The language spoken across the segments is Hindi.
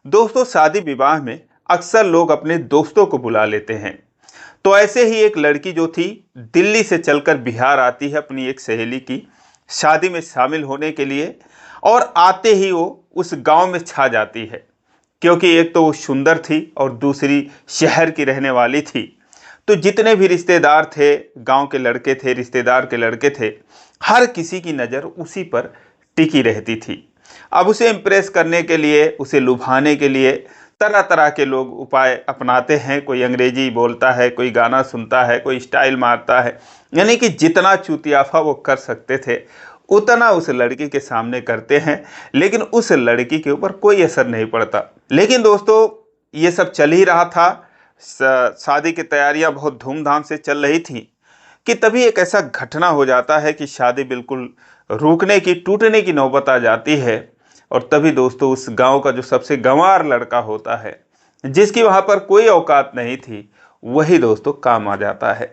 दोस्तों, शादी विवाह में अक्सर लोग अपने दोस्तों को बुला लेते हैं। तो ऐसे ही एक लड़की जो थी, दिल्ली से चलकर बिहार आती है अपनी एक सहेली की शादी में शामिल होने के लिए। और आते ही वो उस गांव में छा जाती है, क्योंकि एक तो वो सुंदर थी और दूसरी शहर की रहने वाली थी। तो जितने भी रिश्तेदार थे, गांव के लड़के थे, रिश्तेदार के लड़के थे, हर किसी की नज़र उसी पर टिकी रहती थी। अब उसे इम्प्रेस करने के लिए, उसे लुभाने के लिए तरह तरह के लोग उपाय अपनाते हैं। कोई अंग्रेजी बोलता है, कोई गाना सुनता है, कोई स्टाइल मारता है। यानी कि जितना चुतियाफा वो कर सकते थे उतना उस लड़की के सामने करते हैं, लेकिन उस लड़की के ऊपर कोई असर नहीं पड़ता। लेकिन दोस्तों, ये सब चल ही रहा था। शादी की तैयारियां बहुत धूमधाम से चल रही थी कि तभी एक ऐसा घटना हो जाता है कि शादी बिल्कुल रुकने की, टूटने की नौबत आ जाती है। और तभी दोस्तों, उस गांव का जो सबसे गंवार लड़का होता है, जिसकी वहां पर कोई औकात नहीं थी, वही दोस्तों काम आ जाता है।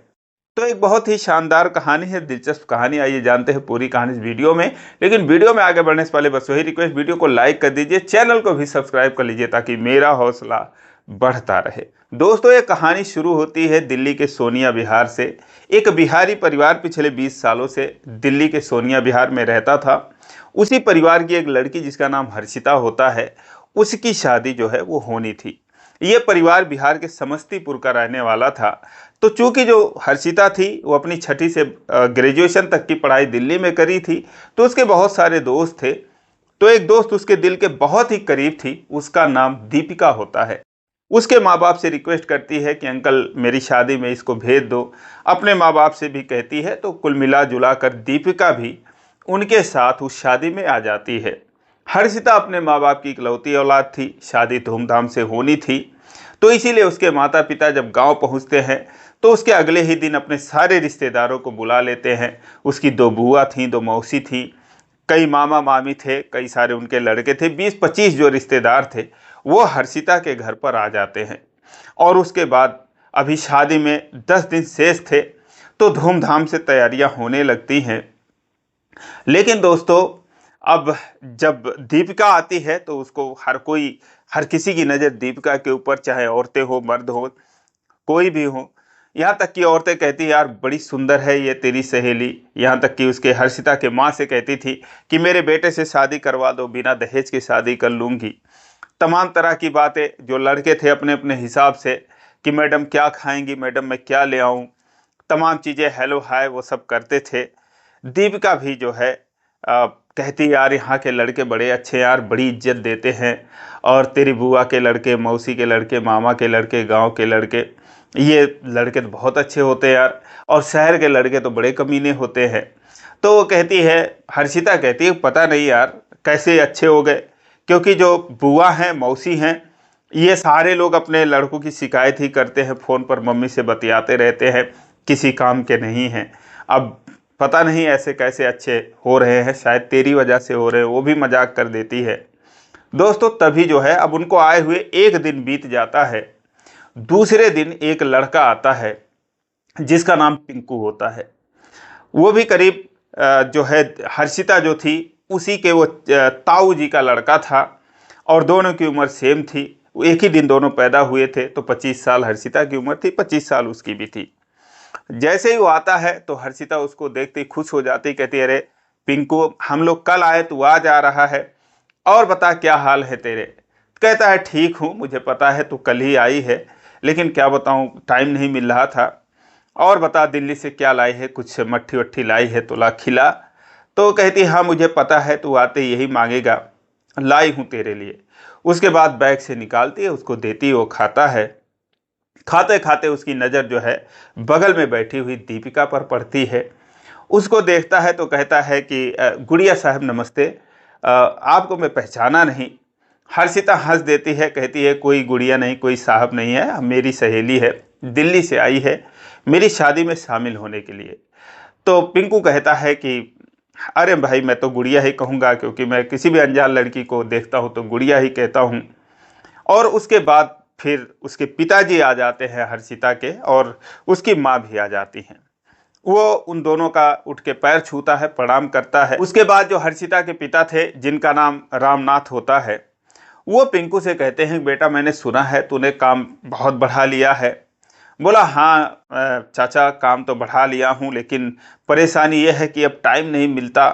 तो एक बहुत ही शानदार कहानी है, दिलचस्प कहानी। आइए जानते हैं पूरी कहानी इस वीडियो में। लेकिन वीडियो में आगे बढ़ने से पहले बस वही रिक्वेस्ट, वीडियो को लाइक कर दीजिए, चैनल को भी सब्सक्राइब कर लीजिए ताकि मेरा हौसला बढ़ता रहे। दोस्तों, ये कहानी शुरू होती है दिल्ली के सोनिया बिहार से। एक बिहारी परिवार पिछले 20 सालों से दिल्ली के सोनिया बिहार में रहता था। उसी परिवार की एक लड़की जिसका नाम हर्षिता होता है, उसकी शादी जो है वो होनी थी। ये परिवार बिहार के समस्तीपुर का रहने वाला था। तो चूंकि जो हर्षिता थी वो अपनी छठी से ग्रेजुएशन तक की पढ़ाई दिल्ली में करी थी, तो उसके बहुत सारे दोस्त थे। तो एक दोस्त उसके दिल के बहुत ही करीब थी, उसका नाम दीपिका होता है। उसके माँ बाप से रिक्वेस्ट करती है कि अंकल, मेरी शादी में इसको भेज दो। अपने माँ बाप से भी कहती है। तो कुल मिला जुला कर दीपिका भी उनके साथ उस शादी में आ जाती है। हर्षिता अपने माँ बाप की इकलौती औलाद थी, शादी धूमधाम से होनी थी। तो इसीलिए उसके माता पिता जब गांव पहुंचते हैं तो उसके अगले ही दिन अपने सारे रिश्तेदारों को बुला लेते हैं। उसकी 2 बुआ थीं, 2 मौसी थी, कई मामा मामी थे, कई सारे उनके लड़के थे। 20-25 जो रिश्तेदार थे वो हर्षिता के घर पर आ जाते हैं। और उसके बाद अभी शादी में 10 दिन शेष थे, तो धूमधाम से तैयारियां होने लगती हैं। लेकिन दोस्तों, अब जब दीपिका आती है तो उसको हर किसी की नज़र दीपिका के ऊपर, चाहे औरतें हो, मर्द हो, कोई भी हो। यहाँ तक कि औरतें कहती यार, बड़ी सुंदर है ये तेरी सहेली। यहाँ तक कि उसके हर्षिता के माँ से कहती थी कि मेरे बेटे से शादी करवा दो, बिना दहेज के शादी कर लूँगी। तमाम तरह की बातें जो लड़के थे अपने अपने हिसाब से, कि मैडम क्या खाएंगी, मैडम मैं क्या ले आऊँ, तमाम चीज़ें हेलो हाय वो सब करते थे। दीपिका भी जो है कहती यार, यहाँ के लड़के बड़े अच्छे यार, बड़ी इज्जत देते हैं। और तेरी बुआ के लड़के, मौसी के लड़के, मामा के लड़के, गांव के लड़के, ये लड़के तो बहुत अच्छे होते हैं यार, और शहर के लड़के तो बड़े कमीने होते हैं। तो वो कहती है, हर्षिता कहती है, पता नहीं यार कैसे अच्छे हो गए, क्योंकि जो बुआ हैं, मौसी हैं, ये सारे लोग अपने लड़कों की शिकायत ही करते हैं, फ़ोन पर मम्मी से बतियाते रहते हैं, किसी काम के नहीं हैं। अब पता नहीं ऐसे कैसे अच्छे हो रहे हैं, शायद तेरी वजह से हो रहे हैं, वो भी मजाक कर देती है। दोस्तों, तभी जो है अब उनको आए हुए एक दिन बीत जाता है। दूसरे दिन एक लड़का आता है जिसका नाम पिंकू होता है। वो भी करीब जो है हर्षिता जो थी उसी के वो ताऊ जी का लड़का था, और दोनों की उम्र सेम थी। एक ही दिन दोनों पैदा हुए थे। तो 25 साल हर्षिता की उम्र थी, 25 साल उसकी भी थी। जैसे ही वो आता है तो हर्षिता उसको देखते ही खुश हो जाती, कहती अरे पिंकू, हम लोग कल आए, तू आज आ रहा है, और बता क्या हाल है तेरे। कहता है ठीक हूँ, मुझे पता है तू कल ही आई है, लेकिन क्या बताऊँ, टाइम नहीं मिल रहा था। और बता दिल्ली से क्या लाई है, कुछ मट्ठी वट्ठी लाई है तो ला खिला। तो कहती हाँ मुझे पता है, तू आते यही मांगेगा, लाई हूँ तेरे लिए। उसके बाद बैग से निकालती है, उसको देती है, वो खाता है। खाते खाते उसकी नज़र जो है बगल में बैठी हुई दीपिका पर पड़ती है। उसको देखता है तो कहता है कि गुड़िया साहब नमस्ते, आपको मैं पहचाना नहीं। हर्षिता हंस देती है, कहती है कोई गुड़िया नहीं, कोई साहब नहीं है, मेरी सहेली है, दिल्ली से आई है मेरी शादी में शामिल होने के लिए। तो पिंकू कहता है कि अरे भाई, मैं तो गुड़िया ही कहूँगा, क्योंकि मैं किसी भी अनजान लड़की को देखता हूँ तो गुड़िया ही कहता हूँ। और उसके बाद फिर उसके पिताजी आ जाते हैं हर्षिता के, और उसकी माँ भी आ जाती हैं। वो उन दोनों का उठ के पैर छूता है, प्रणाम करता है। उसके बाद जो हर्षिता के पिता थे, जिनका नाम रामनाथ होता है, वो पिंकू से कहते हैं बेटा मैंने सुना है तूने काम बहुत बढ़ा लिया है। बोला हाँ चाचा काम तो बढ़ा लिया हूँ, लेकिन परेशानी ये है कि अब टाइम नहीं मिलता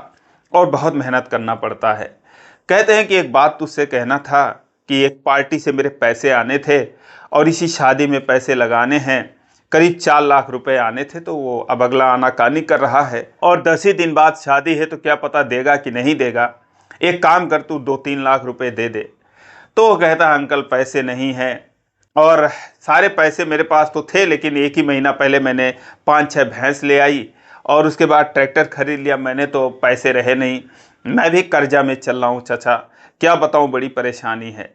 और बहुत मेहनत करना पड़ता है। कहते हैं कि एक बात तुझसे कहना था कि एक पार्टी से मेरे पैसे आने थे और इसी शादी में पैसे लगाने हैं, करीब 4 लाख रुपए आने थे, तो वो अब अगला आनाकानी कर रहा है और 10 ही दिन बाद शादी है, तो क्या पता देगा कि नहीं देगा। एक काम कर तू 2-3 लाख रुपए दे दे। तो वो कहता है अंकल पैसे नहीं हैं, और सारे पैसे मेरे पास तो थे, लेकिन एक ही महीना पहले मैंने 5-6 भैंस ले आई और उसके बाद ट्रैक्टर खरीद लिया मैंने, तो पैसे रहे नहीं। मैं भी कर्जा में चल रहा हूँ चाचा, क्या बताऊँ बड़ी परेशानी है।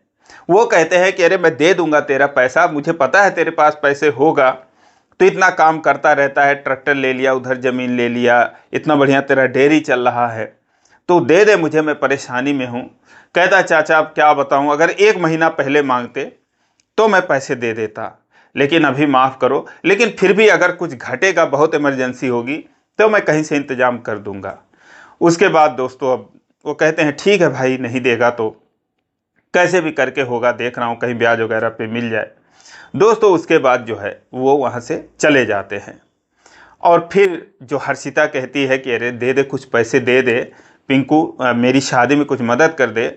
वो कहते हैं कि अरे मैं दे दूंगा तेरा पैसा, मुझे पता है तेरे पास पैसे होगा, तो इतना काम करता रहता है, ट्रैक्टर ले लिया, उधर ज़मीन ले लिया, इतना बढ़िया तेरा डेयरी चल रहा है, तो दे दे मुझे, मैं परेशानी में हूँ। कहता चाचा अब क्या बताऊँ, अगर 1 महीना पहले मांगते तो मैं पैसे दे देता, लेकिन अभी माफ़ करो, लेकिन फिर भी अगर कुछ घटेगा, बहुत इमरजेंसी होगी, तो मैं कहीं से इंतज़ाम कर दूंगा। उसके बाद दोस्तों अब वो कहते हैं ठीक है भाई, नहीं देगा तो कैसे भी करके होगा, देख रहा हूँ कहीं ब्याज वगैरह पे मिल जाए। दोस्तों उसके बाद जो है वो वहाँ से चले जाते हैं और फिर जो हर्षिता कहती है कि अरे दे दे कुछ पैसे दे दे पिंकू, मेरी शादी में कुछ मदद कर दे।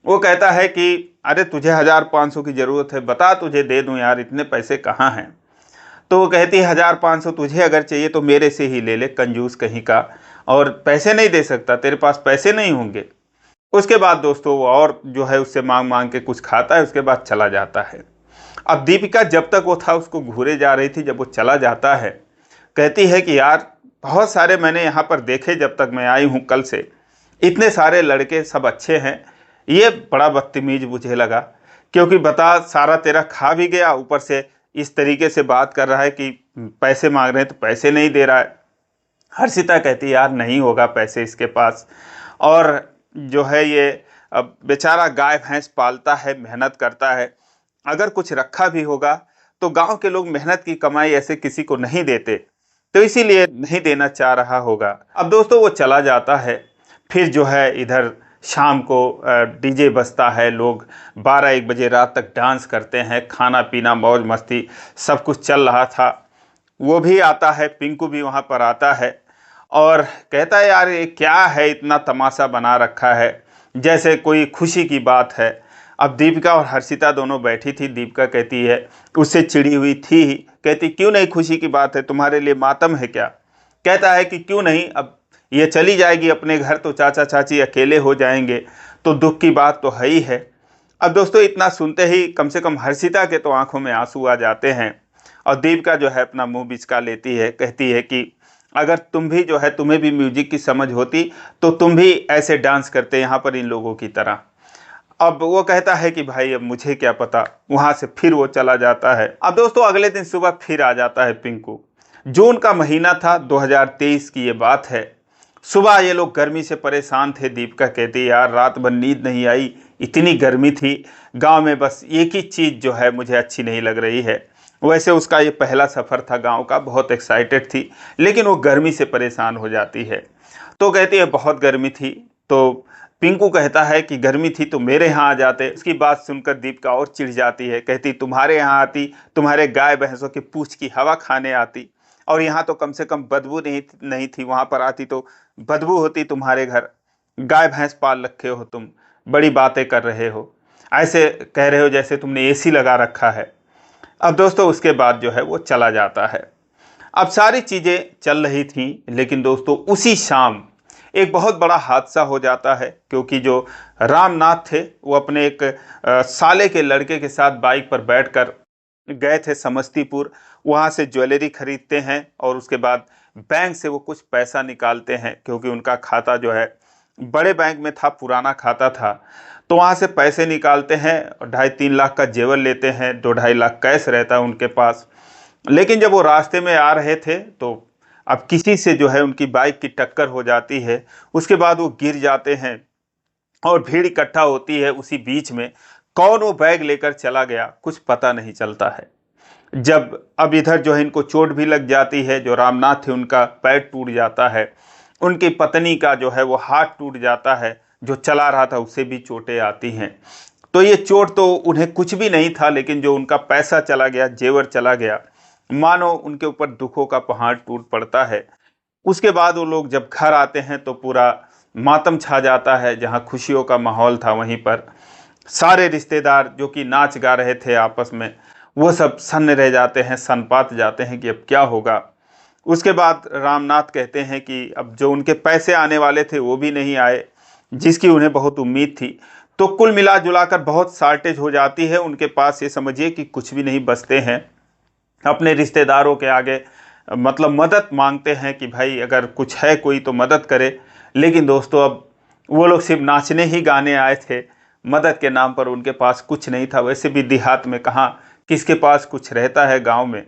वो कहता है कि अरे तुझे 1,000-500 की ज़रूरत है, बता तुझे दे दूं यार, इतने पैसे कहाँ हैं। तो वो कहती है 1,000-500 तुझे अगर चाहिए तो मेरे से ही ले ले, कंजूस कहीं का, और पैसे नहीं दे सकता, तेरे पास पैसे नहीं होंगे। उसके बाद दोस्तों वो और जो है उससे मांग मांग के कुछ खाता है, उसके बाद चला जाता है। अब दीपिका जब तक वो था उसको घूरे जा रही थी, जब वो चला जाता है कहती है कि यार बहुत सारे मैंने यहाँ पर देखे जब तक मैं आई हूँ कल से, इतने सारे लड़के सब अच्छे हैं, ये बड़ा बदतमीज मुझे लगा, क्योंकि बता सारा तेरा खा भी गया, ऊपर से इस तरीके से बात कर रहा है कि पैसे मांग रहे हैं तो पैसे नहीं दे रहा है। हर्षिता कहती है यार नहीं होगा पैसे इसके पास, और जो है ये अब बेचारा गाय भैंस पालता है, मेहनत करता है, अगर कुछ रखा भी होगा तो गांव के लोग मेहनत की कमाई ऐसे किसी को नहीं देते, तो इसीलिए नहीं देना चाह रहा होगा। अब दोस्तों वो चला जाता है। फिर जो है इधर शाम को डीजे बजता है, लोग 12-1 बजे रात तक डांस करते हैं, खाना पीना मौज मस्ती सब कुछ चल रहा था। वो भी आता है, पिंकू भी वहाँ पर आता है और कहता है यार ये क्या है, इतना तमाशा बना रखा है, जैसे कोई खुशी की बात है। अब दीपिका और हर्षिता दोनों बैठी थी। दीपिका कहती है, उससे चिड़ी हुई थी, कहती क्यों नहीं खुशी की बात है, तुम्हारे लिए मातम है क्या। कहता है कि क्यों नहीं, अब ये चली जाएगी अपने घर तो चाचा चाची अकेले हो जाएंगे, तो दुख की बात तो है ही है। अब दोस्तों इतना सुनते ही कम से कम हर्षिता के तो आंखों में आंसू आ जाते हैं और दीपिका जो है अपना मुंह बिचका लेती है, कहती है कि अगर तुम भी जो है, तुम्हें भी म्यूजिक की समझ होती तो तुम भी ऐसे डांस करते यहाँ पर इन लोगों की तरह। अब वो कहता है कि भाई अब मुझे क्या पता, वहाँ से फिर वो चला जाता है। अब दोस्तों अगले दिन सुबह फिर आ जाता है पिंकू। जून का महीना था, 2023 की ये बात है। सुबह ये लोग गर्मी से परेशान थे। दीपिका कहती यार रात भर नींद नहीं आई, इतनी गर्मी थी, गांव में बस एक ही चीज़ जो है मुझे अच्छी नहीं लग रही है। वैसे उसका ये पहला सफ़र था गांव का, बहुत एक्साइटेड थी, लेकिन वो गर्मी से परेशान हो जाती है। तो कहती है बहुत गर्मी थी। तो पिंकू कहता है कि गर्मी थी तो मेरे यहाँ आ जाते। उसकी बात सुनकर दीपिका और चिढ़ जाती है, कहती तुम्हारे यहाँ आती, तुम्हारे गाय भैंसों की पूँछ की हवा खाने आती, और यहाँ तो कम से कम बदबू नहीं थी, वहाँ पर आती तो बदबू होती। तुम्हारे घर गाय भैंस पाल रखे हो तुम, बड़ी बातें कर रहे हो, ऐसे कह रहे हो जैसे तुमने एसी लगा रखा है। अब दोस्तों उसके बाद जो है वो चला जाता है। अब सारी चीज़ें चल रही थी, लेकिन दोस्तों उसी शाम एक बहुत बड़ा हादसा हो जाता है, क्योंकि जो रामनाथ थे वो अपने एक साले के लड़के के साथ बाइक पर बैठकर गए थे समस्तीपुर। वहाँ से ज्वेलरी खरीदते हैं और उसके बाद बैंक से वो कुछ पैसा निकालते हैं, क्योंकि उनका खाता जो है बड़े बैंक में था, पुराना खाता था। तो वहाँ से पैसे निकालते हैं, 2.5-3 लाख का जेवर लेते हैं, 2-2.5 लाख कैश रहता है उनके पास। लेकिन जब वो रास्ते में आ रहे थे तो अब किसी से जो है उनकी बाइक की टक्कर हो जाती है। उसके बाद वो गिर जाते हैं और भीड़ इकट्ठा होती है। उसी बीच में कौन वो बैग लेकर चला गया कुछ पता नहीं चलता है। जब अब इधर जो है इनको चोट भी लग जाती है, जो रामनाथ थे उनका पैर टूट जाता है, उनकी पत्नी का जो है वो हाथ टूट जाता है, जो चला रहा था उसे भी चोटें आती हैं। तो ये चोट तो उन्हें कुछ भी नहीं था, लेकिन जो उनका पैसा चला गया, जेवर चला गया, मानो उनके ऊपर दुखों का पहाड़ टूट पड़ता है। उसके बाद वो लोग जब घर आते हैं तो पूरा मातम छा जाता है। जहाँ खुशियों का माहौल था वहीं पर सारे रिश्तेदार जो कि नाच गा रहे थे आपस में, वो सब सन्न रह जाते हैं, सनपात जाते हैं कि अब क्या होगा। उसके बाद रामनाथ कहते हैं कि अब जो उनके पैसे आने वाले थे वो भी नहीं आए, जिसकी उन्हें बहुत उम्मीद थी। तो कुल मिला जुलाकर बहुत शार्टेज हो जाती है उनके पास, ये समझिए कि कुछ भी नहीं बचते हैं। अपने रिश्तेदारों के आगे मतलब मदद मांगते हैं कि भाई अगर कुछ है कोई तो मदद करे। लेकिन दोस्तों अब वो लोग सिर्फ नाचने ही गाने आए थे, मदद के नाम पर उनके पास कुछ नहीं था। वैसे भी देहात में कहाँ किसके पास कुछ रहता है गांव में।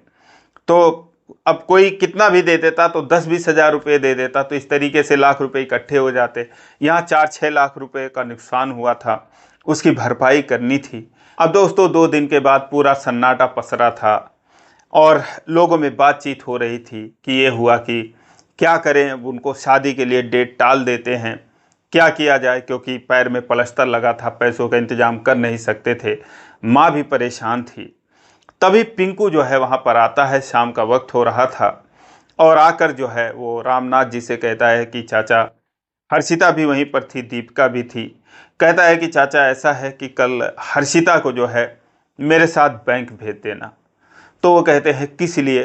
तो अब कोई कितना भी दे देता तो 10-20 हज़ार रुपये दे देता तो इस तरीके से लाख रुपए इकट्ठे हो जाते। यहाँ 4-6 लाख रुपए का नुकसान हुआ था, उसकी भरपाई करनी थी। अब दोस्तों 2 दिन के बाद पूरा सन्नाटा पसरा था और लोगों में बातचीत हो रही थी कि ये हुआ कि क्या करें। अब उनको शादी के लिए डेट टाल देते हैं, क्या किया जाए, क्योंकि पैर में प्लास्टर लगा था, पैसों का इंतजाम कर नहीं सकते थे। माँ भी परेशान थी। तभी पिंकू जो है वहाँ पर आता है, शाम का वक्त हो रहा था, और आकर जो है वो रामनाथ जी से कहता है कि चाचा, हर्षिता भी वहीं पर थी, दीपिका भी थी। कहता है कि चाचा ऐसा है कि कल हर्षिता को जो है मेरे साथ बैंक भेज देना। तो वो कहते हैं किस लिए।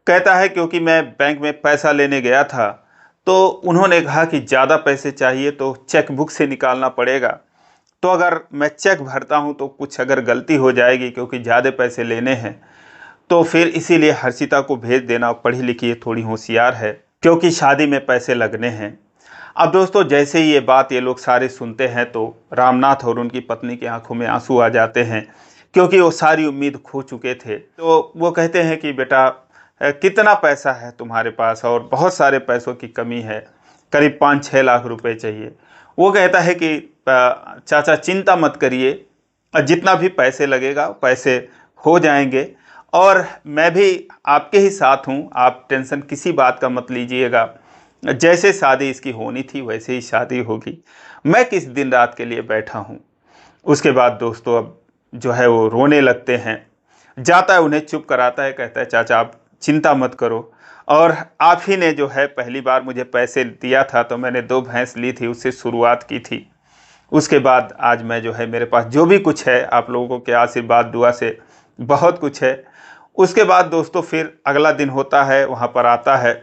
कहता है क्योंकि मैं बैंक में पैसा लेने गया था तो उन्होंने कहा कि ज़्यादा पैसे चाहिए तो चेक बुक से निकालना पड़ेगा। तो अगर मैं चेक भरता हूँ तो कुछ अगर गलती हो जाएगी, क्योंकि ज़्यादा पैसे लेने हैं, तो फिर इसीलिए हर्षिता को भेज देना। पढ़ी लिखी है, थोड़ी होशियार है, क्योंकि शादी में पैसे लगने हैं। अब दोस्तों जैसे ही ये बात ये लोग सारे सुनते हैं तो रामनाथ और उनकी पत्नी की आंखों में आंसू आ जाते हैं, क्योंकि वो सारी उम्मीद खो चुके थे। तो वो कहते हैं कि बेटा कितना पैसा है तुम्हारे पास, और बहुत सारे पैसों की कमी है, करीब 5-6 लाख रुपए चाहिए। वो कहता है कि चाचा चिंता मत करिए, जितना भी पैसे लगेगा पैसे हो जाएंगे, और मैं भी आपके ही साथ हूँ, आप टेंशन किसी बात का मत लीजिएगा। जैसे शादी इसकी होनी थी वैसे ही शादी होगी, मैं किस दिन रात के लिए बैठा हूँ। उसके बाद दोस्तों अब जो है वो रोने लगते हैं। जाता है उन्हें चुप कराता है, कहता है चाचा आप चिंता मत करो, और आप ही ने जो है पहली बार मुझे पैसे दिया था तो मैंने 2 भैंस ली थी, उससे शुरुआत की थी। उसके बाद आज मैं जो है मेरे पास जो भी कुछ है आप लोगों के आशीर्वाद दुआ से बहुत कुछ है। उसके बाद दोस्तों फिर अगला दिन होता है, वहाँ पर आता है,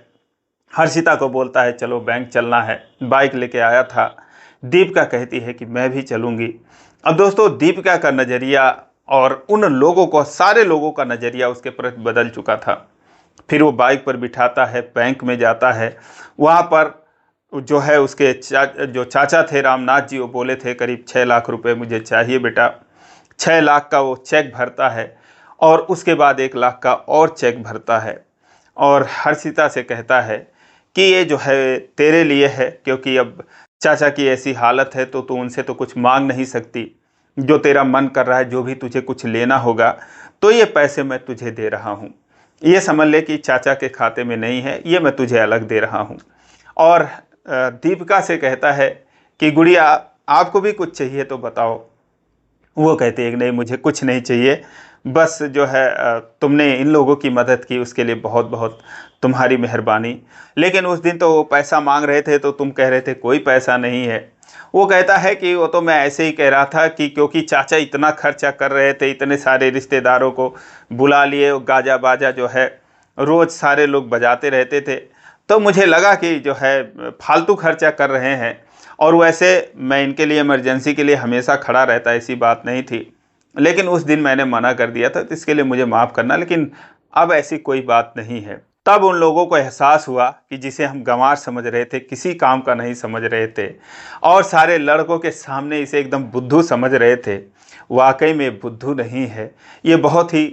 हर्षिता को बोलता है चलो बैंक चलना है, बाइक लेके आया था। दीपिका कहती है कि मैं भी चलूँगी। अब दोस्तों दीपिका का नज़रिया और उन लोगों को, सारे लोगों का नज़रिया उसके प्रति बदल चुका था। फिर वो बाइक पर बिठाता है, बैंक में जाता है। वहाँ पर जो है उसके जो चाचा थे रामनाथ जी, वो बोले थे करीब 6 लाख रुपए मुझे चाहिए बेटा। 6 लाख का वो चेक भरता है और उसके बाद 1 लाख का और चेक भरता है, और हर्षिता से कहता है कि ये जो है तेरे लिए है, क्योंकि अब चाचा की ऐसी हालत है तो तू उनसे तो कुछ मांग नहीं सकती। जो तेरा मन कर रहा है, जो भी तुझे कुछ लेना होगा, तो ये पैसे मैं तुझे दे रहा हूँ। ये समझ ले कि चाचा के खाते में नहीं है, ये मैं तुझे अलग दे रहा हूँ। और दीपिका से कहता है कि गुड़िया आपको भी कुछ चाहिए तो बताओ। वो कहते हैं कि नहीं मुझे कुछ नहीं चाहिए, बस जो है तुमने इन लोगों की मदद की उसके लिए बहुत बहुत तुम्हारी मेहरबानी। लेकिन उस दिन तो वो पैसा मांग रहे थे तो तुम कह रहे थे कोई पैसा नहीं है। वो कहता है कि वो तो मैं ऐसे ही कह रहा था कि क्योंकि चाचा इतना खर्चा कर रहे थे, इतने सारे रिश्तेदारों को बुला लिए, गाजा बाजा जो है रोज़ सारे लोग बजाते रहते थे, तो मुझे लगा कि जो है फालतू खर्चा कर रहे हैं। और वैसे मैं इनके लिए इमरजेंसी के लिए हमेशा खड़ा रहता, ऐसी बात नहीं थी, लेकिन उस दिन मैंने मना कर दिया था, तो इसके लिए मुझे माफ़ करना। लेकिन अब ऐसी कोई बात नहीं है। तब उन लोगों को एहसास हुआ कि जिसे हम गंवार समझ रहे थे, किसी काम का नहीं समझ रहे थे, और सारे लड़कों के सामने इसे एकदम बुद्धू समझ रहे थे, वाकई में बुद्धू नहीं है, ये बहुत ही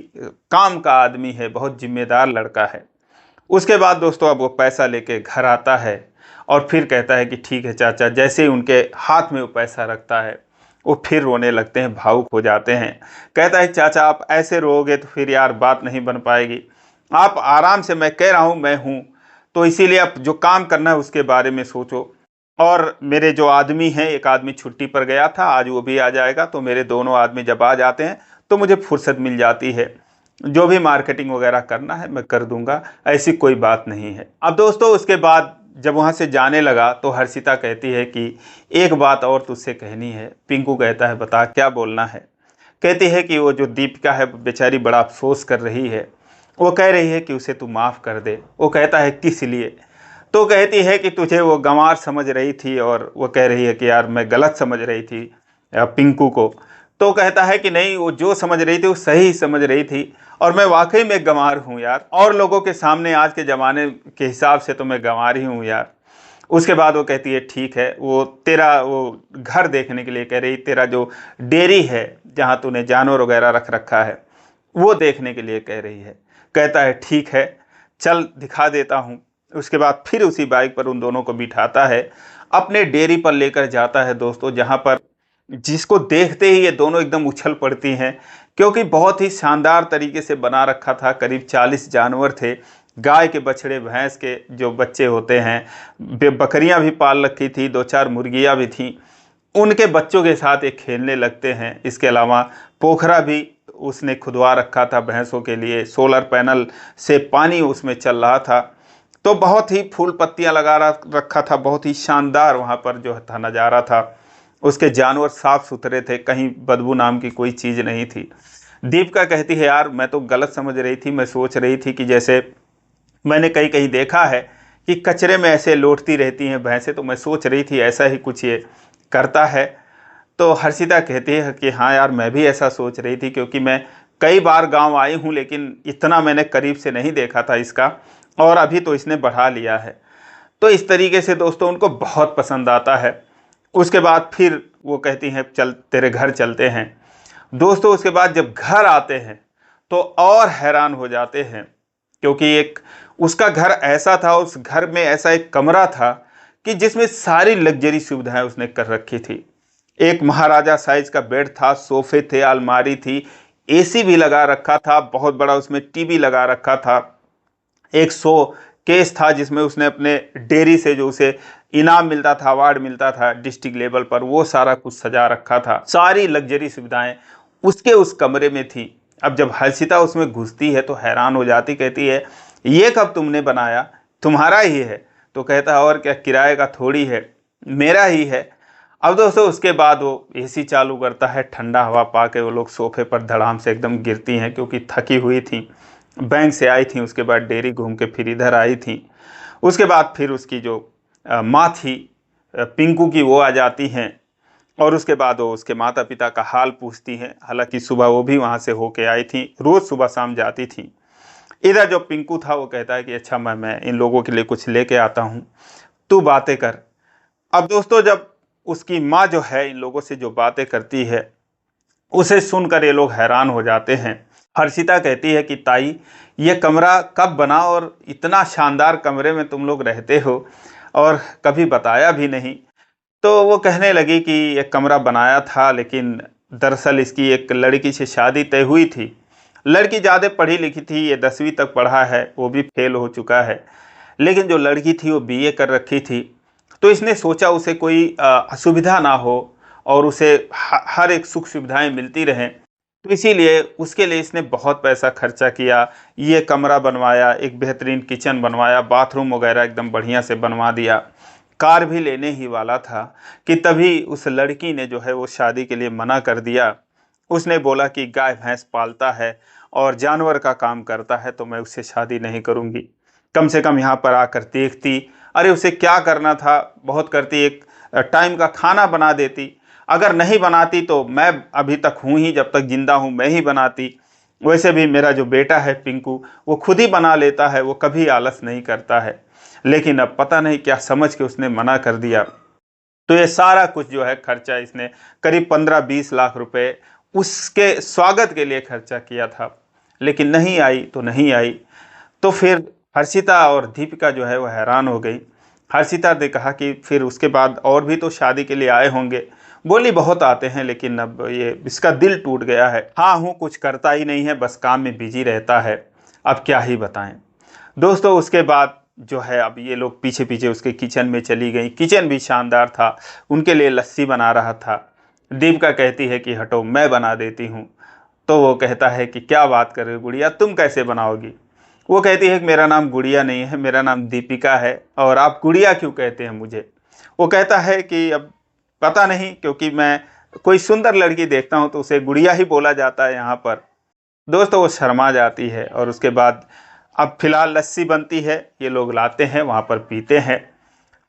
काम का आदमी है, बहुत जिम्मेदार लड़का है। उसके बाद दोस्तों अब वो पैसा लेके घर आता है और फिर कहता है कि ठीक है चाचा। जैसे ही उनके हाथ में वो पैसा रखता है वो फिर रोने लगते हैं, भावुक हो जाते हैं। कहता है चाचा आप ऐसे रोओगे तो फिर यार बात नहीं बन पाएगी, आप आराम से, मैं कह रहा हूँ मैं हूँ, तो इसीलिए आप जो काम करना है उसके बारे में सोचो। और मेरे जो आदमी हैं, एक आदमी छुट्टी पर गया था, आज वो भी आ जाएगा, तो मेरे दोनों आदमी जब आ जाते हैं तो मुझे फुर्सत मिल जाती है, जो भी मार्केटिंग वगैरह करना है मैं कर दूंगा, ऐसी कोई बात नहीं है। अब दोस्तों उसके बाद जब वहाँ से जाने लगा तो हर्षिता कहती है कि एक बात और तुझसे कहनी है। पिंकू कहता है बता क्या बोलना है। कहती है कि वो जो दीपिका है बेचारी बड़ा अफसोस कर रही है, वो कह रही है कि उसे तू माफ़ कर दे। वो कहता है किस लिए? तो कहती है कि तुझे वो गंवार समझ रही थी और वो कह रही है कि यार मैं गलत समझ रही थी पिंकू को। तो कहता है कि नहीं, वो जो समझ रही थी वो सही समझ रही थी और मैं वाकई में गंवार हूँ यार, और लोगों के सामने आज के ज़माने के हिसाब से तो मैं गंवार ही हूँ यार। उसके बाद वो कहती है ठीक है, वो तेरा वो घर देखने के लिए कह रही, तेरा जो डेयरी है जहाँ तूने जानवर वगैरह रख रखा है वो देखने के लिए कह रही है। कहता है ठीक है चल दिखा देता हूँ। उसके बाद फिर उसी बाइक पर उन दोनों को बिठाता है, अपने डेयरी पर लेकर जाता है दोस्तों, जहाँ पर जिसको देखते ही ये दोनों एकदम उछल पड़ती हैं, क्योंकि बहुत ही शानदार तरीके से बना रखा था। करीब 40 जानवर थे, गाय के बछड़े, भैंस के जो बच्चे होते हैं, बकरियां भी पाल रखी थी, 2-4 मुर्गियां भी थीं, उनके बच्चों के साथ ये खेलने लगते हैं। इसके अलावा पोखरा भी उसने खुदवा रखा था भैंसों के लिए, सोलर पैनल से पानी उसमें चल रहा था। तो बहुत ही फूल पत्तियां लगा रखा था, बहुत ही शानदार वहाँ पर जो था नज़ारा था। उसके जानवर साफ सुथरे थे, कहीं बदबू नाम की कोई चीज़ नहीं थी। दीपिका कहती है यार मैं तो गलत समझ रही थी, मैं सोच रही थी कि जैसे मैंने कहीं कहीं देखा है कि कचरे में ऐसे लौटती रहती हैं भैंसें, तो मैं सोच रही थी ऐसा ही कुछ ये करता है। तो हर्षिता कहती है कि हाँ यार मैं भी ऐसा सोच रही थी, क्योंकि मैं कई बार गांव आई हूँ लेकिन इतना मैंने करीब से नहीं देखा था इसका, और अभी तो इसने बढ़ा लिया है। तो इस तरीके से दोस्तों उनको बहुत पसंद आता है। उसके बाद फिर वो कहती हैं चल तेरे घर चलते हैं। दोस्तों उसके बाद जब घर आते हैं तो और हैरान हो जाते हैं, क्योंकि एक उसका घर ऐसा था, उस घर में ऐसा एक कमरा था कि जिसमें सारी लग्जरी सुविधाएं उसने कर रखी थी। एक महाराजा साइज का बेड था, सोफे थे, अलमारी थी, एसी भी लगा रखा था, बहुत बड़ा उसमें टीवी लगा रखा था, एक शो केस था जिसमें उसने अपने डेयरी से जो उसे इनाम मिलता था, अवार्ड मिलता था डिस्ट्रिक्ट लेवल पर, वो सारा कुछ सजा रखा था। सारी लग्जरी सुविधाएं उसके उस कमरे में थी। अब जब हर्षिता उसमें घुसती है तो हैरान हो जाती, कहती है ये कब तुमने बनाया, तुम्हारा ही है? तो कहता है और क्या, किराए का थोड़ी है, मेरा ही है। अब दोस्तों उसके बाद वो एसी चालू करता है, ठंडा हवा पा के वो लोग सोफे पर धड़ाम से एकदम गिरती हैं, क्योंकि थकी हुई थी, बैंक से आई थी, उसके बाद डेयरी घूम के फिर इधर आई थी। उसके बाद फिर उसकी जो माँ थी पिंकू की, वो आ जाती हैं और उसके बाद वो उसके माता पिता का हाल पूछती हैं। हालांकि सुबह वो भी वहाँ से होके आई थी, रोज़ सुबह शाम जाती थी। इधर जो पिंकू था वो कहता है कि अच्छा मैं इन लोगों के लिए कुछ लेके आता हूँ, तू बातें कर। अब दोस्तों जब उसकी माँ जो है इन लोगों से जो बातें करती है, उसे सुनकर ये लोग हैरान हो जाते हैं। हर्षिता कहती है कि ताई ये कमरा कब बना और इतना शानदार कमरे में तुम लोग रहते हो और कभी बताया भी नहीं। तो वो कहने लगी कि ये कमरा बनाया था, लेकिन दरअसल इसकी एक लड़की से शादी तय हुई थी। लड़की ज़्यादा पढ़ी लिखी थी, ये 10वीं तक पढ़ा है, वो भी फेल हो चुका है, लेकिन जो लड़की थी वो बीए कर रखी थी। तो इसने सोचा उसे कोई असुविधा ना हो और उसे हर एक सुख सुविधाएं मिलती रहें, तो इसीलिए उसके लिए इसने बहुत पैसा खर्चा किया, ये कमरा बनवाया, एक बेहतरीन किचन बनवाया, बाथरूम वगैरह एकदम बढ़िया से बनवा दिया। कार भी लेने ही वाला था कि तभी उस लड़की ने जो है वो शादी के लिए मना कर दिया। उसने बोला कि गाय भैंस पालता है और जानवर का काम करता है, तो मैं उससे शादी नहीं करूँगी, कम से कम यहाँ पर आकर देखती। अरे उसे क्या करना था, बहुत करती, एक टाइम का खाना बना देती, अगर नहीं बनाती तो मैं अभी तक हूँ ही, जब तक जिंदा हूँ मैं ही बनाती। वैसे भी मेरा जो बेटा है पिंकू, वो खुद ही बना लेता है, वो कभी आलस नहीं करता है, लेकिन अब पता नहीं क्या समझ के उसने मना कर दिया। तो ये सारा कुछ जो है खर्चा इसने करीब 15-20 लाख रुपए उसके स्वागत के लिए खर्चा किया था, लेकिन नहीं आई तो नहीं आई। तो फिर हर्षिता और दीपिका जो है वो हैरान हो गई। हर्षिता ने कहा कि फिर उसके बाद और भी तो शादी के लिए आए होंगे। बोली बहुत आते हैं, लेकिन अब ये इसका दिल टूट गया है। हाँ हूँ, कुछ करता ही नहीं है, बस काम में बिजी रहता है, अब क्या ही बताएं। दोस्तों उसके बाद जो है अब ये लोग पीछे पीछे उसके किचन में चली गई। किचन भी शानदार था, उनके लिए लस्सी बना रहा था। दीपिका कहती है कि हटो मैं बना देती हूँ। तो वो कहता है कि क्या बात कर रहे हो गुड़िया, तुम कैसे बनाओगी। वो कहती है कि मेरा नाम गुड़िया नहीं है, मेरा नाम दीपिका है, और आप गुड़िया क्यों कहते हैं मुझे। वो कहता है कि अब पता नहीं, क्योंकि मैं कोई सुंदर लड़की देखता हूँ तो उसे गुड़िया ही बोला जाता है यहाँ पर। दोस्तों वो शर्मा जाती है और उसके बाद अब फिलहाल लस्सी बनती है, ये लोग लाते हैं, वहाँ पर पीते हैं।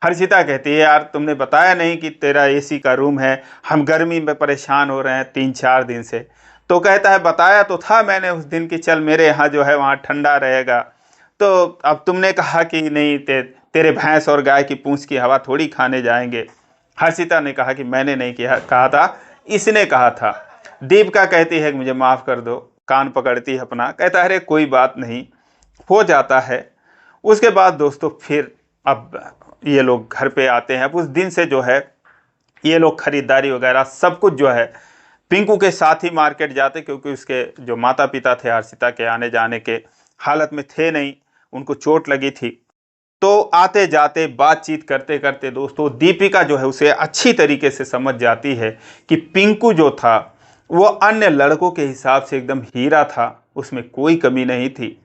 हर्षिता कहती है यार तुमने बताया नहीं कि तेरा एसी का रूम है, हम गर्मी में परेशान हो रहे हैं 3-4 दिन से। तो कहता है बताया तो था मैंने उस दिन कि चल मेरे यहाँ जो है वहाँ ठंडा रहेगा, तो अब तुमने कहा कि नहीं तेरे भैंस और गाय की पूंछ की हवा थोड़ी खाने जाएंगे। हर्षिता ने कहा कि मैंने नहीं कहा था, इसने कहा था। दीपिका कहती है कि मुझे माफ़ कर दो, कान पकड़ती है अपना, कहता है अरे कोई बात नहीं, हो जाता है। उसके बाद दोस्तों फिर अब ये लोग घर पे आते हैं। अब उस दिन से जो है ये लोग खरीदारी वगैरह सब कुछ जो है पिंकू के साथ ही मार्केट जाते, क्योंकि उसके जो माता पिता थे हर्षिता के आने जाने के हालत में थे नहीं, उनको चोट लगी थी। तो आते जाते बातचीत करते करते दोस्तों दीपिका जो है उसे अच्छी तरीके से समझ जाती है कि पिंकू जो था वो अन्य लड़कों के हिसाब से एकदम हीरा था, उसमें कोई कमी नहीं थी।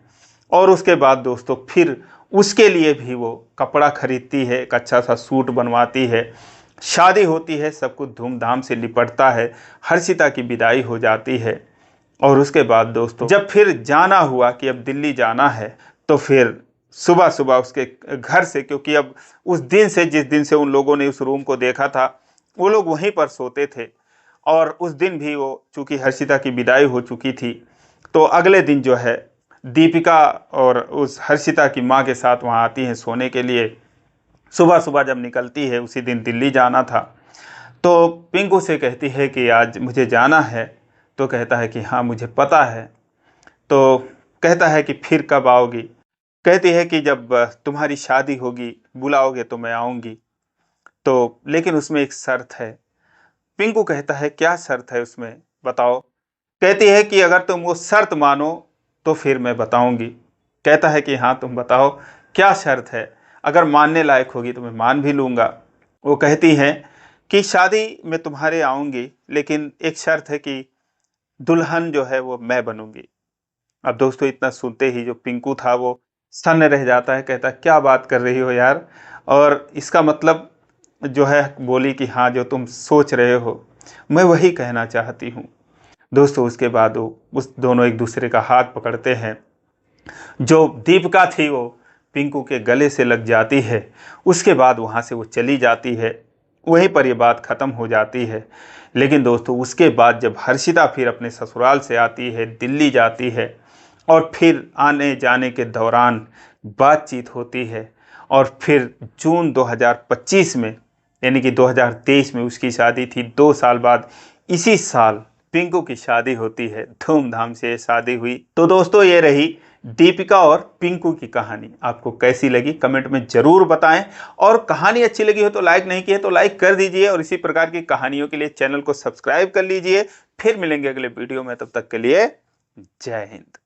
और उसके बाद दोस्तों फिर उसके लिए भी वो कपड़ा खरीदती है, एक अच्छा सा सूट बनवाती है, शादी होती है, सब कुछ धूमधाम से निपटता है, हर्षिता की विदाई हो जाती है। और उसके बाद दोस्तों जब फिर जाना हुआ कि अब दिल्ली जाना है, तो फिर सुबह सुबह उसके घर से, क्योंकि अब उस दिन से जिस दिन से उन लोगों ने उस रूम को देखा था वो लोग वहीं पर सोते थे, और उस दिन भी वो चूँकि हर्षिता की विदाई हो चुकी थी, तो अगले दिन जो है दीपिका और उस हर्षिता की माँ के साथ वहाँ आती हैं सोने के लिए। सुबह सुबह जब निकलती है, उसी दिन दिल्ली जाना था, तो पिंकू से कहती है कि आज मुझे जाना है। तो कहता है कि हाँ मुझे पता है। तो कहता है कि फिर कब आओगी। कहती है कि जब तुम्हारी शादी होगी बुलाओगे तो मैं आऊँगी, तो लेकिन उसमें एक शर्त है। पिंकू कहता है क्या शर्त है उसमें, बताओ। कहती है कि अगर तुम वो शर्त मानो तो फिर मैं बताऊंगी। कहता है कि हाँ तुम बताओ क्या शर्त है, अगर मानने लायक होगी तो मैं मान भी लूँगा। वो कहती है कि शादी में तुम्हारे आऊँगी, लेकिन एक शर्त है कि दुल्हन जो है वो मैं बनूंगी। अब दोस्तों इतना सुनते ही जो पिंकू था वो सन्न रह जाता है, कहता है क्या बात कर रही हो यार, और इसका मतलब जो है बोली कि हाँ जो तुम सोच रहे हो मैं वही कहना चाहती हूँ। दोस्तों उसके बाद वो उस दोनों एक दूसरे का हाथ पकड़ते हैं। जो दीपिका थी वो पिंकू के गले से लग जाती है। उसके बाद वहाँ से वो चली जाती है, वहीं पर ये बात ख़त्म हो जाती है। लेकिन दोस्तों उसके बाद जब हर्षिता फिर अपने ससुराल से आती है, दिल्ली जाती है, और फिर आने जाने के दौरान बातचीत होती है, और फिर जून 2025 में यानी कि 2023 में उसकी शादी थी। 2 साल बाद इसी साल पिंकू की शादी होती है, धूमधाम से ये शादी हुई। तो दोस्तों ये रही दीपिका और पिंकू की कहानी। आपको कैसी लगी कमेंट में ज़रूर बताएं, और कहानी अच्छी लगी हो तो लाइक नहीं किए तो लाइक कर दीजिए, और इसी प्रकार की कहानियों के लिए चैनल को सब्सक्राइब कर लीजिए। फिर मिलेंगे अगले वीडियो में, तब तक के लिए जय हिंद।